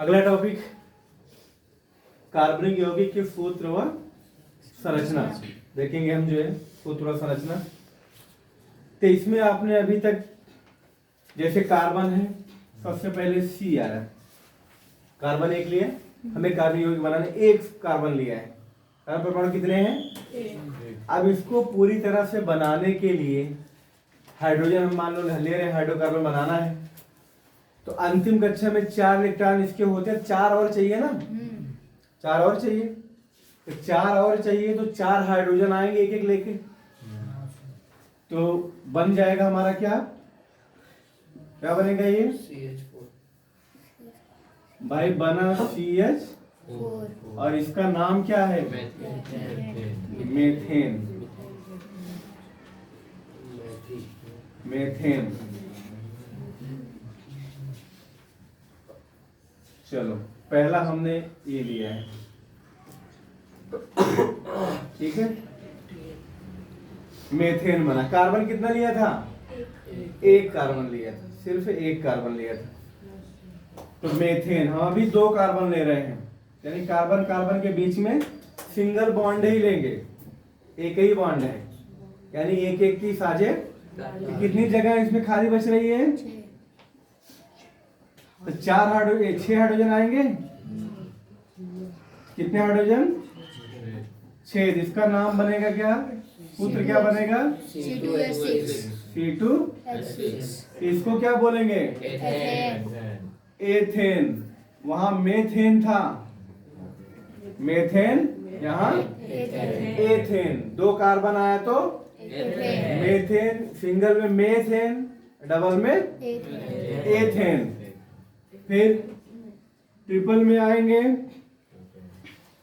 अगला टॉपिक कार्बनिक यौगिक के सूत्र व संरचना देखेंगे हम, जो है सूत्र व संरचना। तो इसमें आपने अभी तक जैसे कार्बन है, सबसे पहले सी आया, कार्बन एक लिया, हमें कार्बनिक यौगिक बनाने एक कार्बन लिया है। कार्बन परमाणु कितने हैं? अब इसको पूरी तरह से बनाने के लिए हाइड्रोजन हम मान लो ले रहे हैं, हाइड्रोकार्बन बनाना है तो अंतिम कक्षा में 4 इलेक्ट्रॉन इसके होते हैं, 4 और चाहिए ना, 4 और चाहिए, तो 4 और चाहिए तो 4 हाइड्रोजन आएंगे एक एक लेके, तो बन जाएगा हमारा क्या बनेगा ये CH4 भाई, बना CH और इसका नाम क्या है? मेथेन। चलो पहला हमने ये लिया है, ठीक है, मेथेन बना। कार्बन कितना लिया था? एक कार्बन लिया था, सिर्फ एक कार्बन लिया था, तो मेथेन। हम अभी 2 कार्बन ले रहे हैं, यानी कार्बन कार्बन के बीच में सिंगल बॉन्ड ही लेंगे, एक ही बॉन्ड है, यानी एक एक की साझे। कितनी जगह इसमें खाली बच रही है? तो 6 हाइड्रोजन आएंगे। कितने हाइड्रोजन? 6। इसका नाम बनेगा क्या? सूत्र क्या बनेगा? C2H6। इसको क्या बोलेंगे? एथेन। वहां मेथेन था, मेथेन, यहाँ एथेन। 2 कार्बन आया तो मेथेन, सिंगल में मेथेन, डबल में एथेन। फिर ट्रिपल में आएंगे,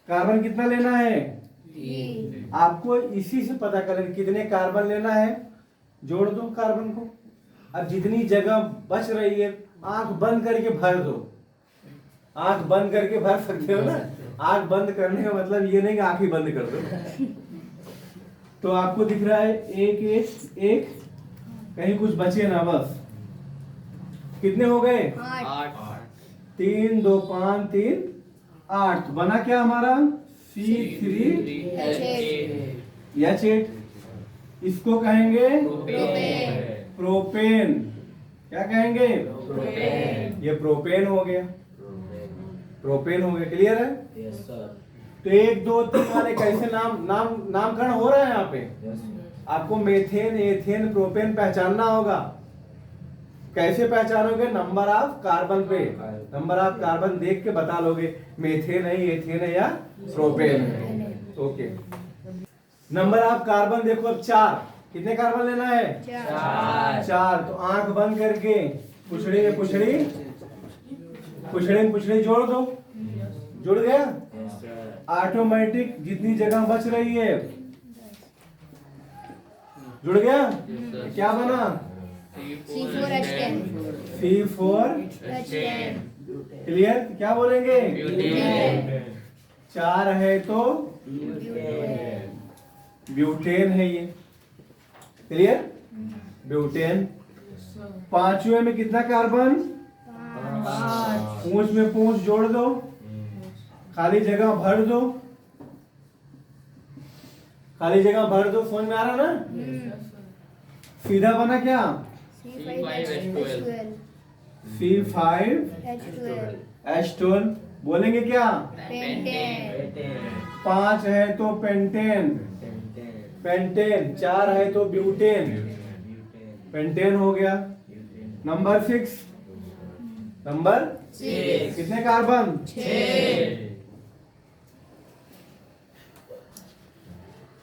कार्बन कितना लेना है? आपको इसी से पता करें कितने कार्बन लेना है, जोड़ दो कार्बन को। अब जितनी जगह बच रही है आंख बंद करके भर दो, आंख बंद करके भर सकते हो ना। आंख बंद करने का मतलब ये नहीं कि आंख ही बंद कर दो। तो आपको दिख रहा है एक एक एक, कहीं कुछ बचे ना, बस। कितने हो गए? 8। 3 2 5 3 8। बना क्या हमारा? C3H8। इसको कहेंगे प्रोपेन। क्या कहेंगे? ये प्रोपेन हो गया, प्रोपेन हो गया। क्लियर है? Yes sir. तो 1 2 3 वाले कैसे नामकरण हो रहा है यहाँ पे। आपको मेथेन, एथेन, प्रोपेन पहचानना होगा। कैसे पहचानोगे? नंबर ऑफ कार्बन पे, नंबर ऑफ कार्बन देख के बता लोगे मेथेन है, एथेन है या प्रोपेन है। ओके, नंबर ऑफ कार्बन देखो अब 4। कितने कार्बन लेना है? 4। तो आंख बंद करके पुछड़ी में पुछड़ी, पुछड़ी में पुछड़ी जोड़ दो। जुड़ गया? ऑटोमेटिक जितनी जगह बच रही है, जुड़ गया? क्या बना? C4H10। क्लियर? क्या बोलेंगे? 4 है तो ब्यूटेन है ये। क्लियर? ब्यूटेन। 5वें में कितना कार्बन? 5। पूंछ में पूंछ जोड़ दो, खाली जगह भर दो, खाली जगह भर दो। समझ में आ रहा ना? सीधा बना क्या? C5H12। बोलेंगे क्या? 5 है तो पेंटेन, पेंटेन। 4 है तो ब्यूटेन, पेंटेन हो गया। Number 6, number 6। कितने कार्बन? 6।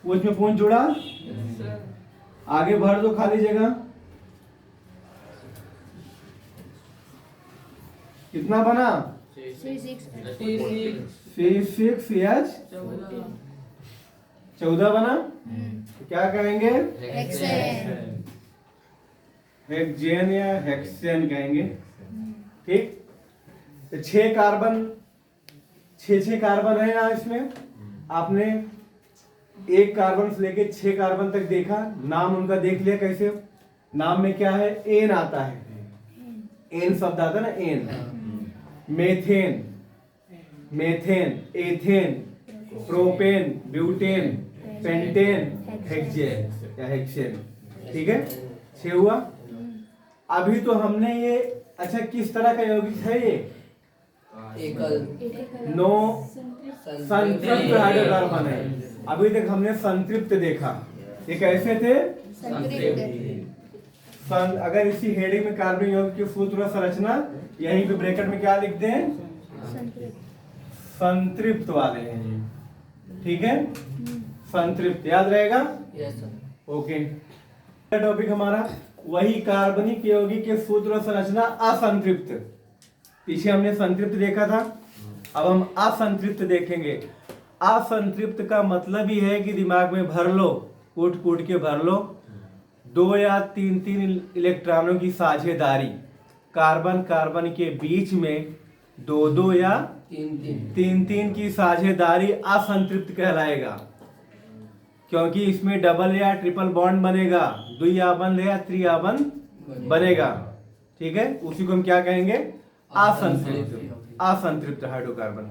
पूंछ में पूंछ जुड़ा, आगे भर दो खाली जगह। कितना बना? C6H 14 बना। तो क्या कहेंगे? हेक्सेन या हेक्सेन कहेंगे। ठीक, तो 6 कार्बन, 6 कार्बन है यहाँ इसमें। आपने 1 कार्बन से लेके 6 कार्बन तक देखा, नाम उनका देख लिया। कैसे? नाम में क्या है? एन आता है, एन शब्द आता है ना, एन। Methane, methane, ethane, propane, butane, pentane, hexane या हेक्सेन। ठीक है, 6 हुआ। अभी तो हमने ये, अच्छा किस तरह का यौगिक है ये? नो संतृप्त हाइड्रोकार्बन है। अभी तक हमने संतृप्त देखा, ये कैसे थे? अगर इसी हेडिंग में कार्बन यौगिक की सूत्र संरचना यहीं पे ब्रैकेट में क्या लिख दें? संतृप्त वाले हैं ये। ठीक है, संतृप्त याद रहेगा। ओके, टॉपिक हमारा वही कार्बनिक यौगिक के सूत्र संरचना असंतृप्त। पीछे हमने संतृप्त देखा था, अब हम असंतृप्त देखेंगे। असंतृप्त का मतलब ही है कि दिमाग में भर लो, कूट कूट के भर लो, 2 या 3 इलेक्ट्रॉनों की साझेदारी, कार्बन कार्बन के बीच में 2 या 3 की साझेदारी असंतृप्त कहलाएगा, क्योंकि इसमें डबल या ट्रिपल बॉन्ड बनेगा, द्विआबंध या त्रिआबंध बनेगा। ठीक है, उसी को हम क्या कहेंगे? असंतृप्त, असंतृप्त हाइड्रोकार्बन।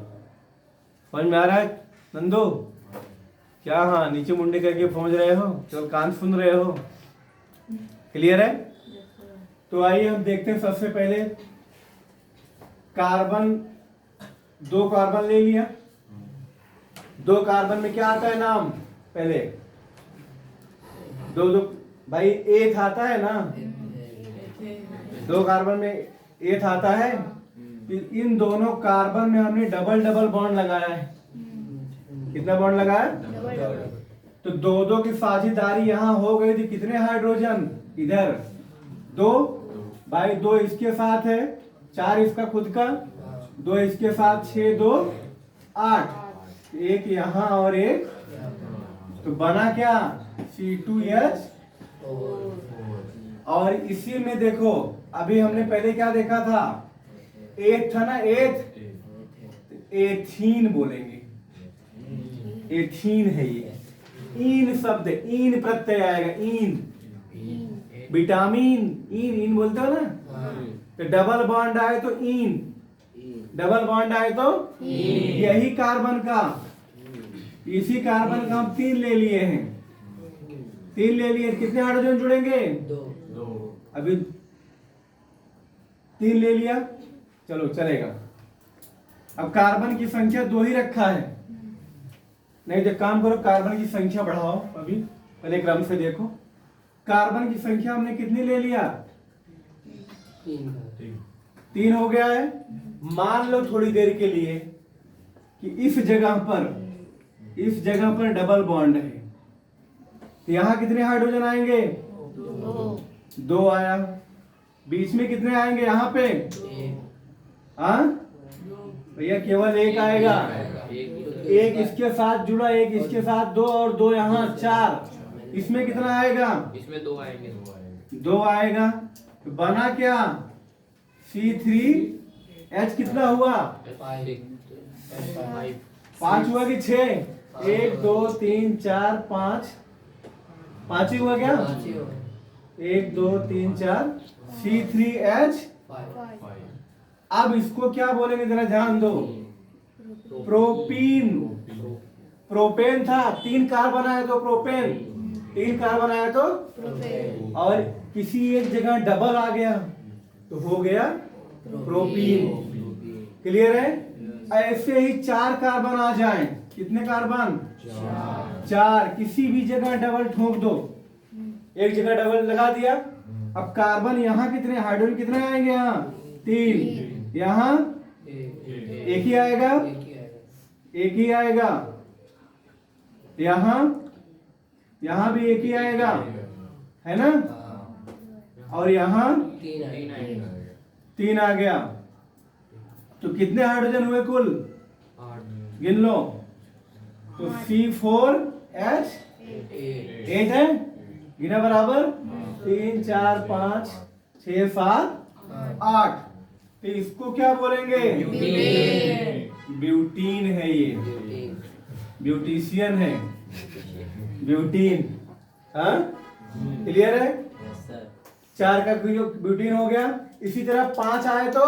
समझ में आ रहा है नंदू? क्या हाँ नीचे मुंडे करके पहुंच रहे हो, तो कान सुन रहे हो? क्लियर है? तो आइए हम देखते हैं। सबसे पहले कार्बन, 2 कार्बन ले लिया। 2 कार्बन में क्या आता है नाम? पहले 2 भाई एथ आता है ना, 2 कार्बन में एथ आता है। इन दोनों कार्बन में हमने डबल डबल बॉन्ड लगाया है। कितना बॉन्ड लगाया? तो 2 की साझेदारी यहां हो गई थी। कितने हाइड्रोजन? इधर 2 भाई, 2 इसके साथ है, 4 इसका खुद का, 2 इसके साथ, 6 2 8, एक यहां और एक, तो बना क्या? C2H। और इसी में देखो, अभी हमने पहले क्या देखा था? एथ था ना, एथ, एथीन बोलेंगे, एथीन है ये। इन शब्द, इन प्रत्यय आएगा, इन विटामिन, इन बोलते हो ना। तो डबल बॉन्ड आए तो इन, डबल बॉन्ड आए तो यही कार्बन का, इसी कार्बन का हम 3 ले लिए हैं। 3 ले लिए, कितने हाइड्रोजन जुड़ेंगे? 2। अभी 3 ले लिया, चलो चलेगा। अब कार्बन की संख्या 2 ही रखा है। नहीं तो काम करो, कार्बन की संख्या बढ़ाओ। अभी पहले क्रम से देखो, कार्बन की संख्या हमने कितनी ले लिया? 3 हो गया है। मान लो थोड़ी देर के लिए कि इस जगह पर डबल बॉन्ड है, तो यहां कितने हाइड्रोजन आएंगे? 2 आया। बीच में कितने आएंगे? यहाँ पे हाँ भैया केवल 1 आएगा। 1 इसके साथ जुड़ा, 1 इसके साथ, 2 और 2 यहाँ 4। इसमें कितना आएगा? इसमें 2 आएंगे। 2 आएगा। तो बना क्या? C3H कितना हुआ? 5 हुआ कि 6? 1 2 3 4 5, 5 ही हुआ क्या? 1 2 3 4, C3H। अब इसको क्या बोलेंगे जरा ध्यान दो। प्रोपीन, प्रोपेन था, 3 कार्बन आया तो प्रोपेन, 3 कार्बन आया तो प्रोपेन, और किसी एक जगह डबल आ गया तो हो गया प्रोपीन। क्लियर है? ऐसे ही 4 कार्बन आ जाएं, कितने कार्बन? 4। किसी भी जगह डबल ठोक दो, एक जगह डबल लगा दिया। अब कार्बन यहाँ कितने, हाइड्रोजन कितने आएंगे? यहाँ 3, यहाँ 1 ही आएगा, 1 ही आएगा। यहाँ भी 1 ही आएगा, है ना? और यहाँ 3 आ गया। तो कितने हाइड्रोजन हुए कुल? 8 गिन लो। तो C4H 8 है, गिना बराबर 3 4 5 6 7 8। तो इसको क्या बोलेंगे? ब्यूटीन है ये, ब्यूटिशियन है, ब्यूटीन। हाँ क्लियर है? 4 का ब्यूटीन हो गया। इसी तरह 5 आए तो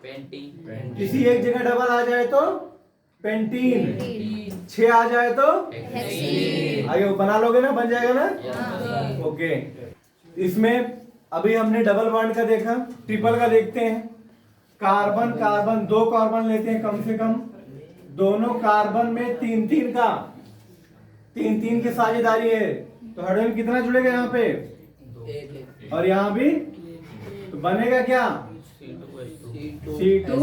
पेंटीन। किसी एक जगह डबल आ जाए तो पेंटीन। 6 आ जाए तो हेक्सीन। आगे वो बना लोगे ना, बन जाएगा ना। हाँ। ओके, इसमें अभी हमने डबल बॉन्ड का देखा, ट्रिपल का देखते हैं। कार्बन कार्बन, 2 कार्बन लेते हैं कम से कम, दोनों कार्बन में 3-3 का, 3-3 की साझेदारी है, तो हाइड्रोजन कितना जुड़ेगा यहाँ पे, और यहाँ भी, तो बनेगा क्या, C2।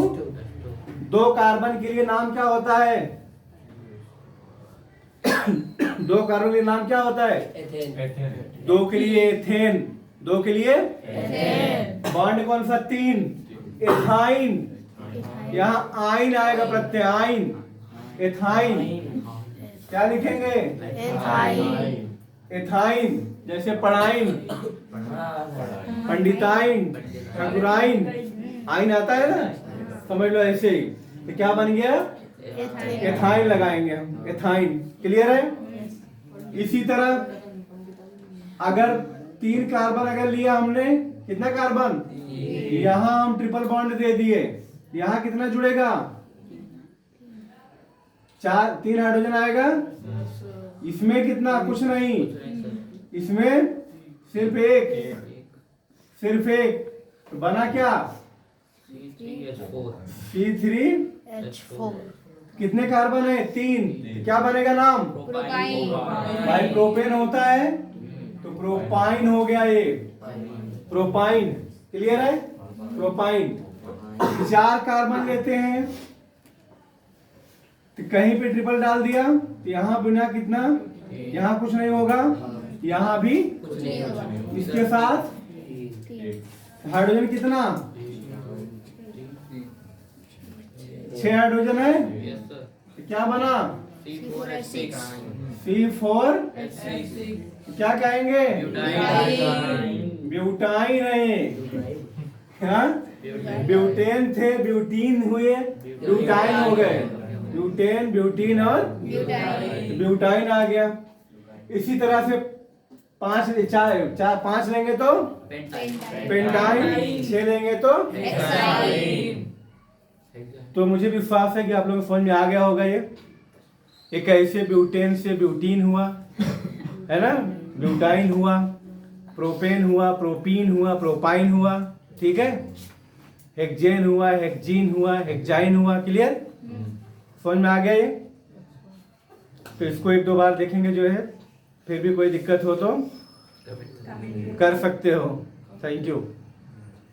2 कार्बन के लिए नाम क्या होता है 2 कार्बन के लिए नाम क्या होता है, 2 के लिए एथेन, 2 के लिए बॉन्ड कौन सा, 3, एथाइन। यहाँ आइन आएगा, प्रत्यय आइन, एथाइन। क्या लिखेंगे, एथाइन। जैसे पढ़ाइन, पंडिताइन, ठाकुराइन, आइन आता है ना, समझ लो ऐसे ही। तो क्या बन गया, एथाइन लगाएंगे हम, एथाइन। क्लियर है। इसी तरह अगर 3 कार्बन अगर लिया हमने, कितना कार्बन, यहाँ हम ट्रिपल बॉन्ड दे दिए, यहाँ कितना जुड़ेगा, 3 हाइड्रोजन आएगा। इसमें कितना, कुछ नहीं, इसमें सिर्फ एक, तो बना क्या, C3H4। कितने कार्बन है, 3, क्या बनेगा नाम, प्रोपाइन। भाई प्रोपेन होता है तो प्रोपाइन हो गया ये, प्रोपाइन। क्लियर है, प्रोपाइन। 4 कार्बन लेते हैं, तो कहीं पे ट्रिपल डाल दिया, तो यहाँ बिना कितना, यहाँ कुछ नहीं होगा, यहाँ भी इसके साथ हाइड्रोजन कितना, 6 हाइड्रोजन है, तो क्या बना, C4, क्या कहेंगे, ब्यूटाइन है, हाँ? ब्यूटेन थे, ब्यूटीन हुए, ब्यूटाइन हो गए, ब्यूटेन, ब्यूटीन और ब्यूटाइन आ गया। इसी तरह से 5 लेंगे तो पेंटाइन, 6 लेंगे तो। तो मुझे विश्वास है कि आप लोगों को समझ में आ गया होगा ये कैसे ब्यूटेन से ब्यूटीन हुआ, है ना, ब्यूटाइन हुआ, प्रोपेन हुआ, प्रोपीन हुआ, प्रोपाइन हुआ, ठीक है, हेक्जेन हुआ, हेक्जीन हुआ, हेक्जाइन हुआ। क्लियर, समझ में आ गया ये। तो इसको 1-2 बार देखेंगे जो है, फिर भी कोई दिक्कत हो तो कर सकते हो। Thank you.